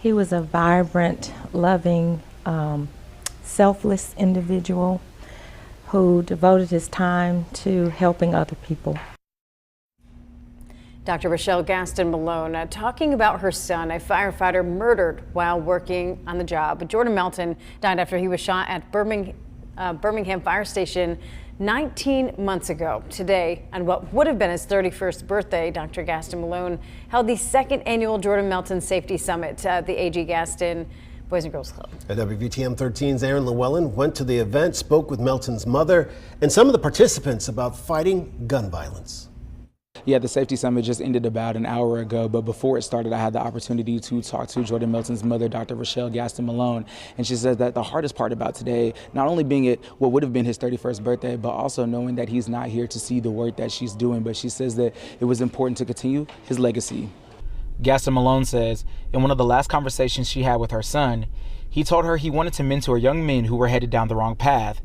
He was a vibrant, loving, selfless individual who devoted his time to helping other people. Dr. Rochelle Gaston Malone talking about her son, a firefighter murdered while working on the job. Jordan Melton died after he was shot at Birmingham Fire Station 19 months ago. Today, on what would have been his 31st birthday, Dr. Gaston Malone held the second annual Jordan Melton Safety Summit at the A.G. Gaston Boys and Girls Club. At WVTM 13's Aaron Llewellyn went to the event, spoke with Melton's mother and some of the participants about fighting gun violence. Yeah, the Safety Summit just ended about an hour ago, but before it started, I had the opportunity to talk to Jordan Melton's mother, Dr. Rochelle Gaston Malone, and she said that the hardest part about today, not only being it what would have been his 31st birthday, but also knowing that he's not here to see the work that she's doing, but she says that it was important to continue his legacy. Gaston Malone says, in one of the last conversations she had with her son, he told her he wanted to mentor young men who were headed down the wrong path.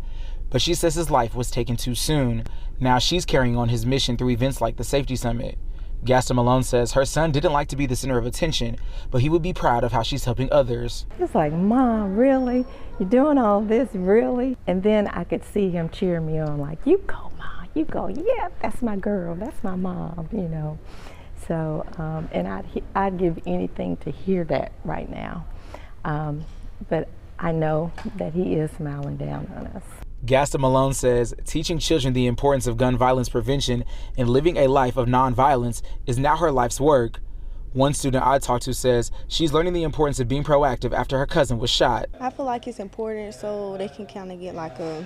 But she says his life was taken too soon. Now she's carrying on his mission through events like the Safety Summit. Gaston Malone says her son didn't like to be the center of attention, but he would be proud of how she's helping others. It's like, Mom, really? You're doing all this, really? And then I could see him cheer me on, like, you go, Mom, you go. Yeah, that's my girl, that's my mom, you know. So, and I'd give anything to hear that right now. But I know that he is smiling down on us. Gaston Malone says teaching children the importance of gun violence prevention and living a life of nonviolence is now her life's work. One student I talked to says she's learning the importance of being proactive after her cousin was shot. I feel like it's important so they can kind of get like a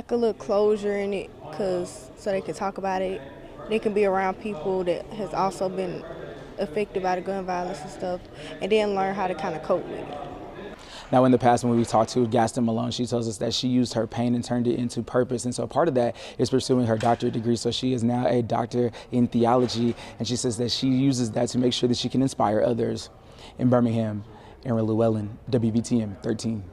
little closure in it, so they can talk about it. They can be around people that has also been affected by the gun violence and stuff, and then learn how to kind of cope with it. Now, in the past, when we talked to Gaston Malone, she tells us that she used her pain and turned it into purpose. And so part of that is pursuing her doctorate degree. So she is now a doctor in theology. And she says that she uses that to make sure that she can inspire others. In Birmingham, Aaron Llewellyn, WVTM 13.